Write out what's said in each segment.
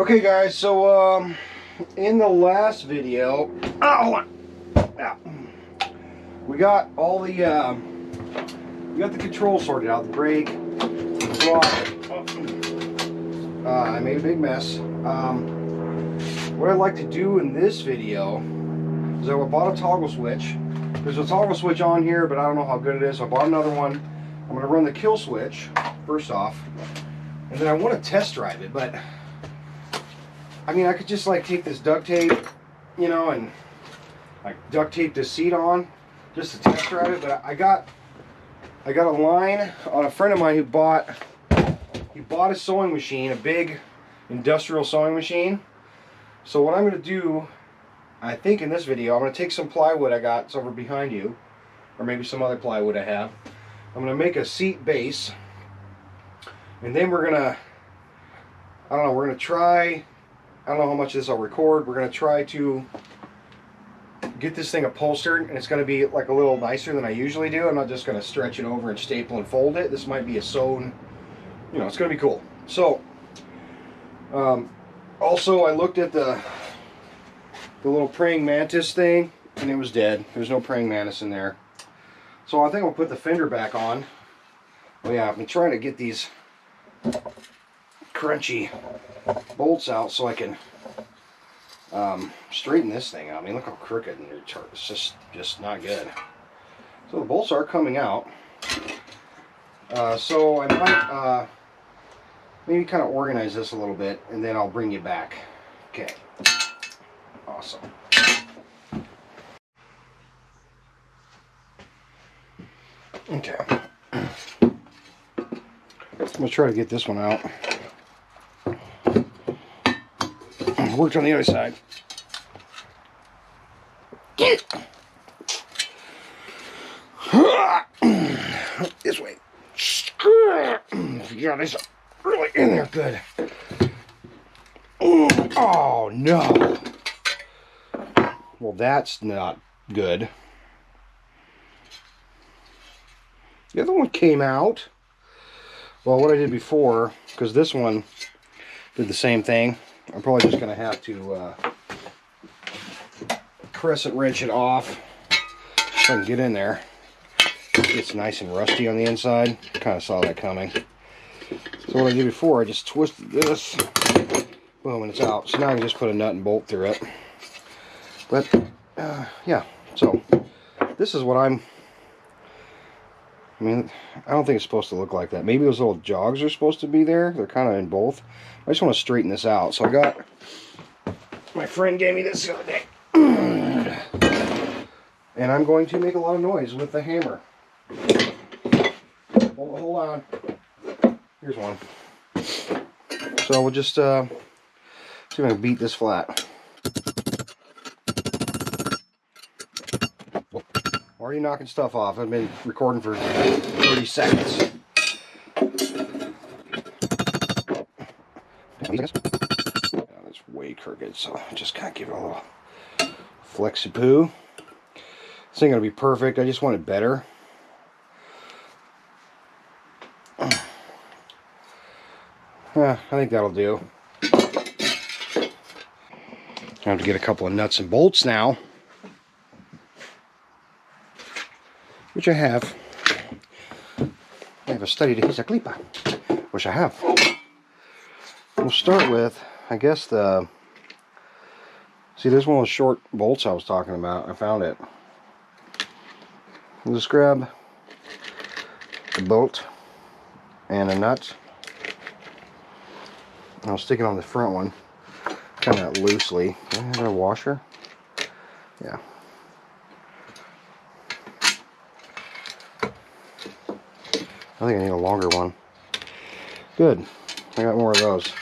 Okay guys, so in the last video, hold on. Yeah. We got all the we got the controls sorted out, the brake, the throttle. I made a big mess. What I'd like to do in this video is I bought a toggle switch. There's a toggle switch on here, but I don't know how good it is. So I bought another one. I'm going to run the kill switch first off, and then I want to test drive it, but I mean, I could just like take this duct tape, you know, and like duct tape this seat on just to test drive it. But I got a line on a friend of mine who bought a sewing machine, a big industrial sewing machine. So what I'm going to do, I think in this video, I'm going to take some plywood I got, it's over behind you, or maybe some other plywood I have. I'm going to make a seat base, and then we're going to, I don't know, we're going to try, I don't know how much of this I'll record, we're going to try to get this thing upholstered, and it's going to be like a little nicer than I usually do. I'm not just going to stretch it over and staple and fold it. This might be a sewn, you know, it's going to be cool. So, also I looked at the little praying mantis thing, and it was dead. There's no praying mantis in there. So I think I'll put the fender back on. Oh yeah, I've been trying to get these crunchy bolts out so I can straighten this thing out. I mean, look how crooked, and it's just not good. So the bolts are coming out. So I might maybe kind of organize this a little bit, and then I'll bring you back. Okay. Awesome. Okay. I'm going to try to get this one out. Worked on the other side. This way. Yeah, this is really in there good. Oh no. Well, that's not good. The other one came out. Well, what I did before, because this one did the same thing, I'm probably just going to have to crescent wrench it off so I can get in there. It's nice and rusty on the inside. Kind of saw that coming. So what I did before, I just twisted this, boom, and it's out. So now I can just put a nut and bolt through it. But, yeah, so this is what I mean, I don't think it's supposed to look like that. Maybe those little jogs are supposed to be there. They're kind of in both. I just want to straighten this out. So I got, my friend gave me this the other day. And I'm going to make a lot of noise with the hammer. Hold on. Here's one. So we'll just see if I can beat this flat. Already knocking stuff off. I've been recording for 30 seconds. Yeah, that's way crooked, so just kind of give it a little flexi-poo. This ain't gonna be perfect. I just want it better. Yeah, I think that'll do. I have to get a couple of nuts and bolts now, which I have. I have a study to his clipper, which I have. We'll start with, I guess, the, see, there's one of those short bolts I was talking about. I found it. We'll just grab the bolt and a nut. I'll stick it on the front one, kind of loosely. Do I have a washer? Yeah. I think I need a longer one. Good. I got more of those.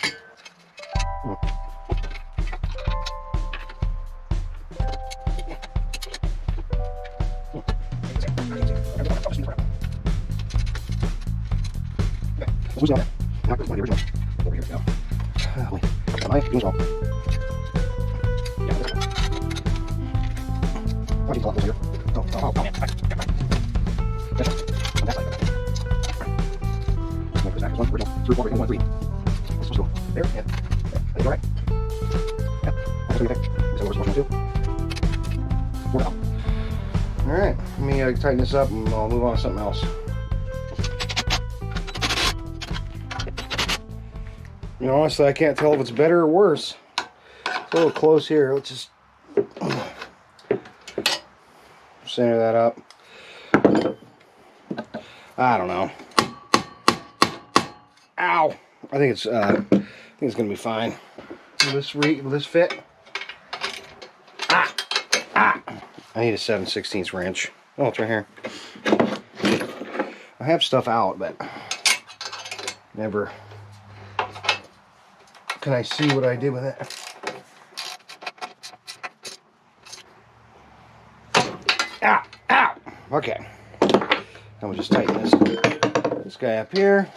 Who's on it? Not the original. Over here we go. Wait. Am I doing wrong? Yeah, this one. Why do you here? Oh, man. This one. On that side. One, original. 3, 4, 1, 3. This was go there and That's right. Yeah. That's what you think. All right, let me tighten this up and I'll move on to something else. You know, honestly, I can't tell if it's better or worse. It's a little close here. Let's just center that up. I don't know. Ow! I think it's gonna be fine. Will this fit? I need a 7/16 wrench. Oh, it's right here. I have stuff out, but never can I see what I did with it. Ow! Ow! Okay. Now we'll just tighten this guy up here.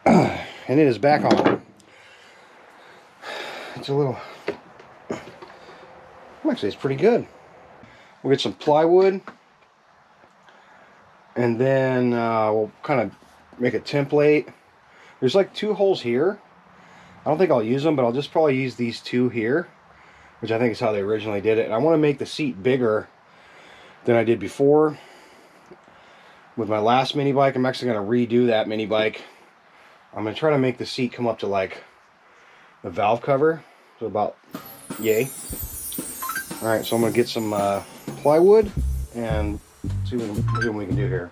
And it is back on. It's a little, actually it's pretty good. We'll get some plywood and then we'll kind of make a template. There's like 2 holes here. I don't think I'll use them, but I'll just probably use these 2 here, which I think is how they originally did it. And I want to make the seat bigger than I did before. With my last mini bike, I'm actually going to redo that mini bike. I'm going to try to make the seat come up to like the valve cover. So about yay. Alright, so I'm going to get some plywood and see what we can do here.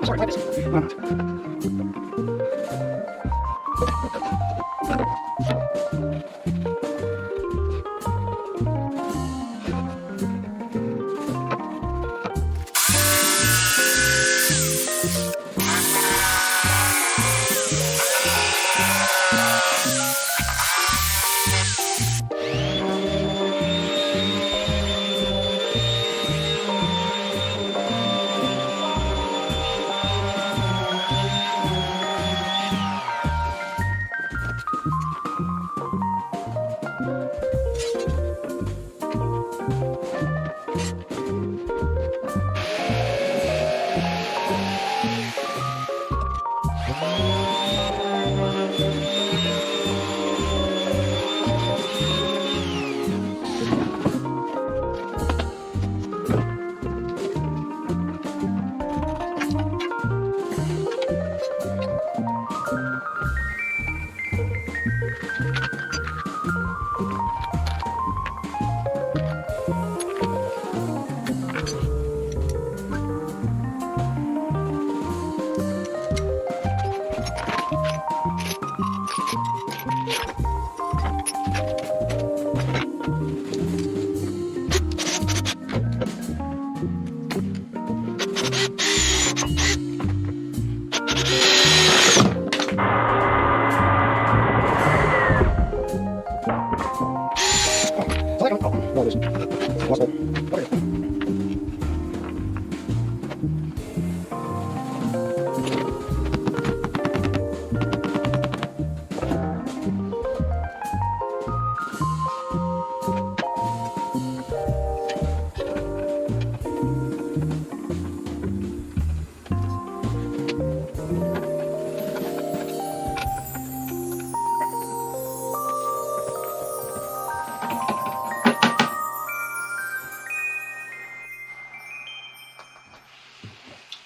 Sorry, what is it?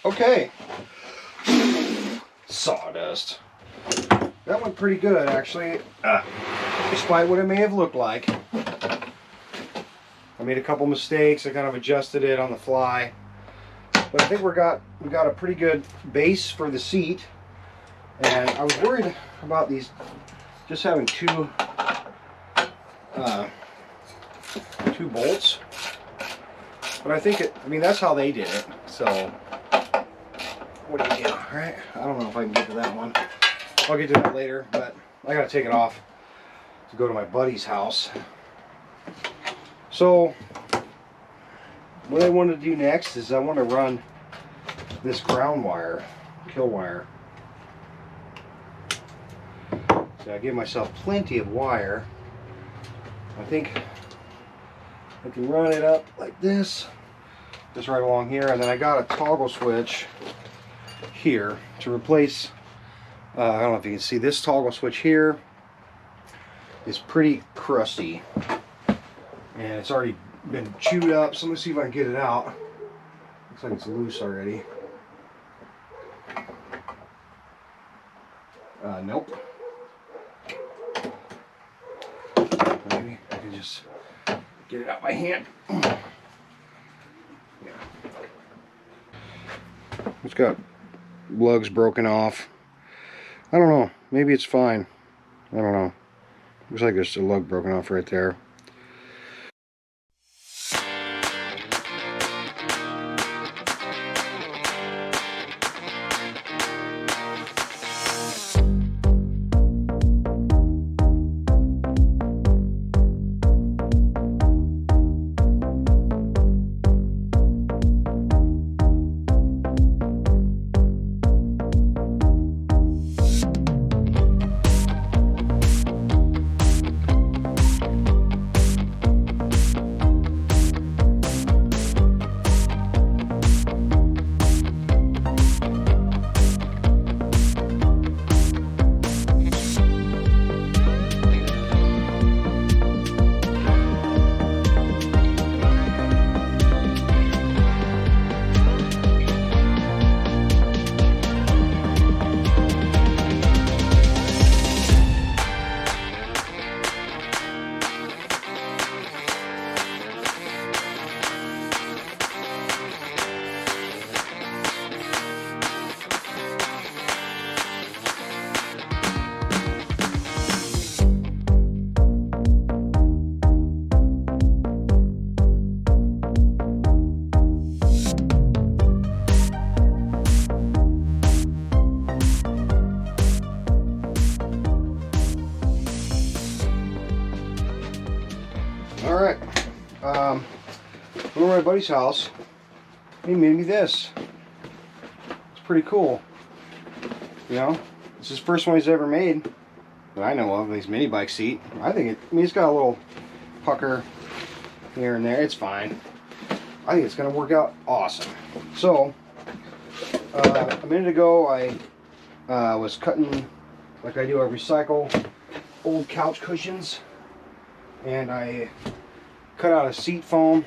Okay, sawdust. That went pretty good, actually. despite what it may have looked like. I made a couple mistakes. I kind of adjusted it on the fly. But I think we got a pretty good base for the seat. And I was worried about these just having two bolts. But I think I mean, that's how they did it. So, what do you do, right? I don't know if I can get to that one. I'll get to that later, but I gotta take it off to go to my buddy's house. So, what I want to do next is I want to run this ground wire, kill wire. So I give myself plenty of wire. I think I can run it up like this, just right along here, and then I got a toggle switch here to replace, I don't know if you can see, this toggle switch here is pretty crusty, and it's already been chewed up, so let me see if I can get it out. Looks like it's loose already. Nope. Maybe I can just get it out by hand. Yeah. It's got lugs broken off. I don't know. Maybe it's fine. I don't know. Looks like there's a lug broken off right there. Alright, over at my buddy's house, he made me this. It's pretty cool. You know, it's his first one he's ever made that I know of, his mini bike seat. I think it's got a little pucker here and there. It's fine. I think it's going to work out awesome. So, a minute ago I was cutting, like I do, I recycle old couch cushions. And I cut out a seat foam.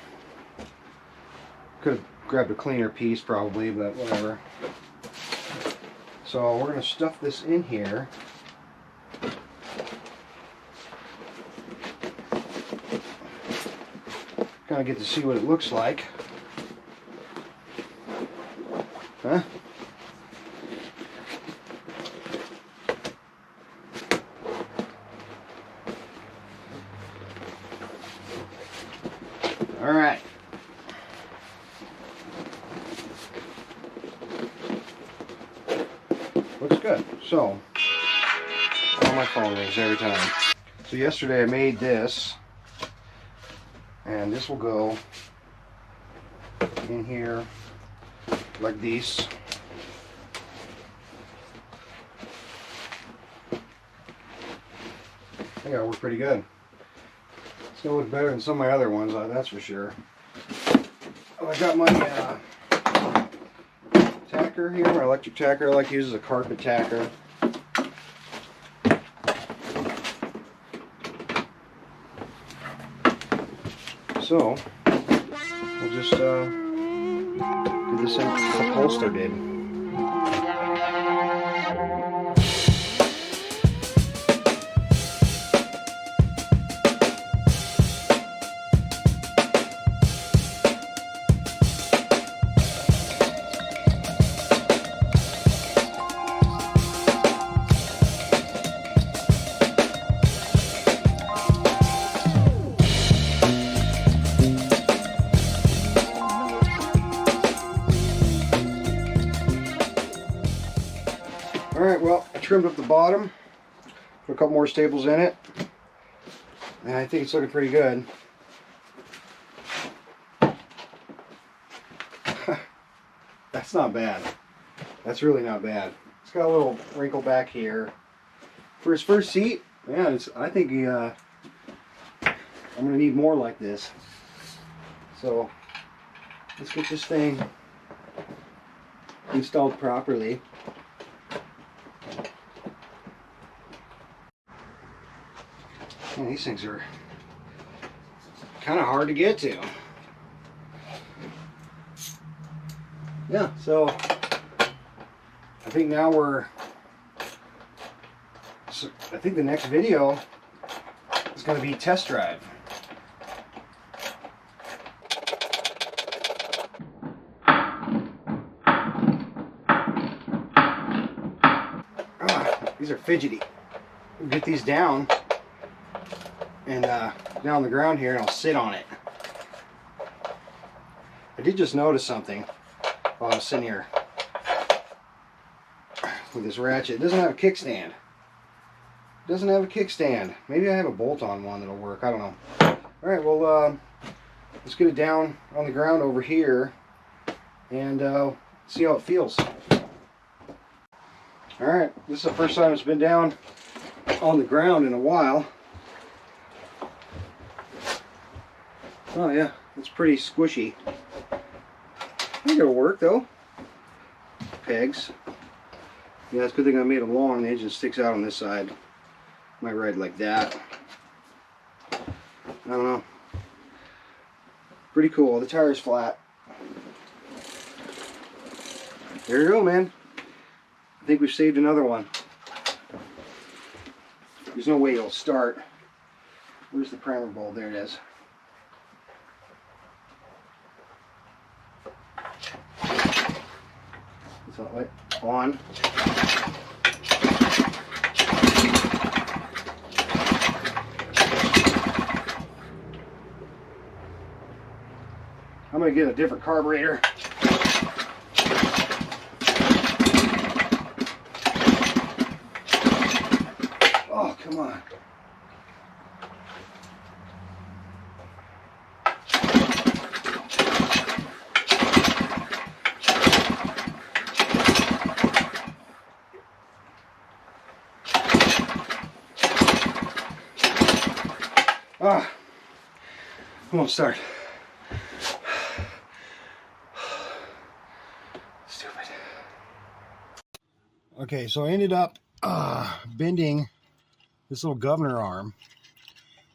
Could have grabbed a cleaner piece probably, but whatever. So we're going to stuff this in here. Kind of get to see what it looks like. Huh? Alright. Looks good. So, my phone rings every time. So yesterday I made this, and this will go in here like these. I think it'll work pretty good. It's gonna look better than some of my other ones, that's for sure. Oh, I got my tacker here, my electric tacker. I like to use as a carpet tacker. So we'll just get this upholstered in. trimmed up the bottom, put a couple more staples in it, and I think it's looking pretty good. That's not bad. That's really not bad. It's got a little wrinkle back here. For his first seat, man, I think I'm going to need more like this. So let's get this thing installed properly. Man, these things are kind of hard to get to. Yeah, so I think now I think the next video is going to be test drive. These are fidgety. We'll get these down and down on the ground here, and I'll sit on it. I did just notice something while I was sitting here with this ratchet. It doesn't have a kickstand. It doesn't have a kickstand. Maybe I have a bolt-on one that'll work. I don't know. All right, well, let's get it down on the ground over here and see how it feels. All right, this is the first time it's been down on the ground in a while. Oh yeah, it's pretty squishy. I think it'll work though. Pegs. Yeah, it's a good thing I made them long. The engine sticks out on this side. Might ride like that. I don't know. Pretty cool. The tire's flat. There you go, man. I think we've saved another one. There's no way it'll start. Where's the primer bulb? There it is. It's all right. On. I'm going to get a different carburetor. Oh, come on. Ah, I won't start. Stupid. Okay, so I ended up bending this little governor arm,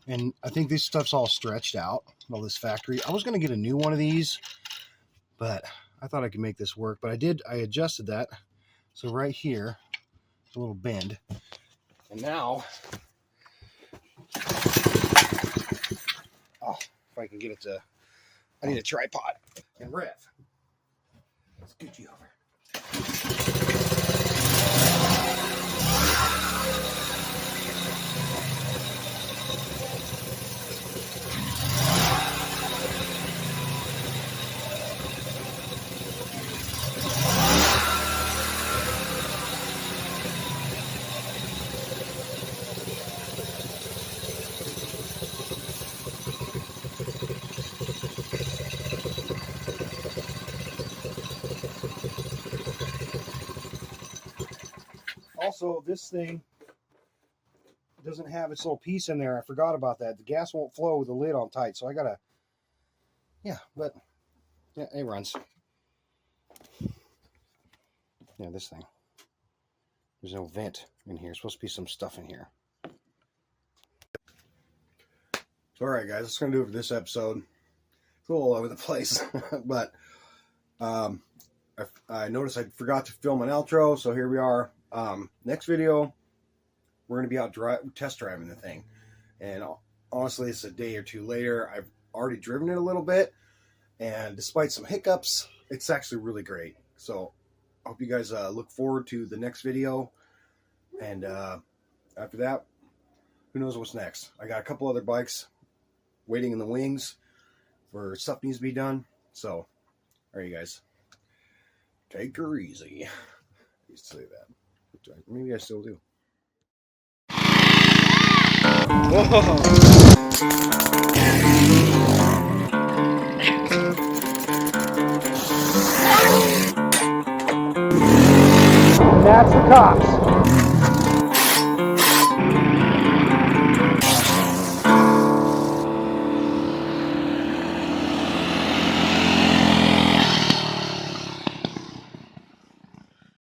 and I think this stuff's all stretched out, all this factory. I was going to get a new one of these, but I thought I could make this work. But I adjusted that, so right here, a little bend, and now, oh, if I can get it to, I need a tripod and rev. Let's scoot you over. Also, this thing doesn't have its little piece in there. I forgot about that. The gas won't flow with the lid on tight, so I gotta, yeah, but yeah, it runs. Yeah, this thing. There's no vent in here. There's supposed to be some stuff in here. So, all right, guys, that's gonna do it for this episode. It's a little all over the place, but I noticed I forgot to film an outro, so here we are. Next video, we're going to be out test driving the thing, and honestly, it's a day or two later. I've already driven it a little bit, and despite some hiccups, it's actually really great. So I hope you guys look forward to the next video, and after that, who knows what's next. I got a couple other bikes waiting in the wings for stuff needs to be done. So all right, you guys, take her easy. I used to say that. Maybe I still do. That's the cops.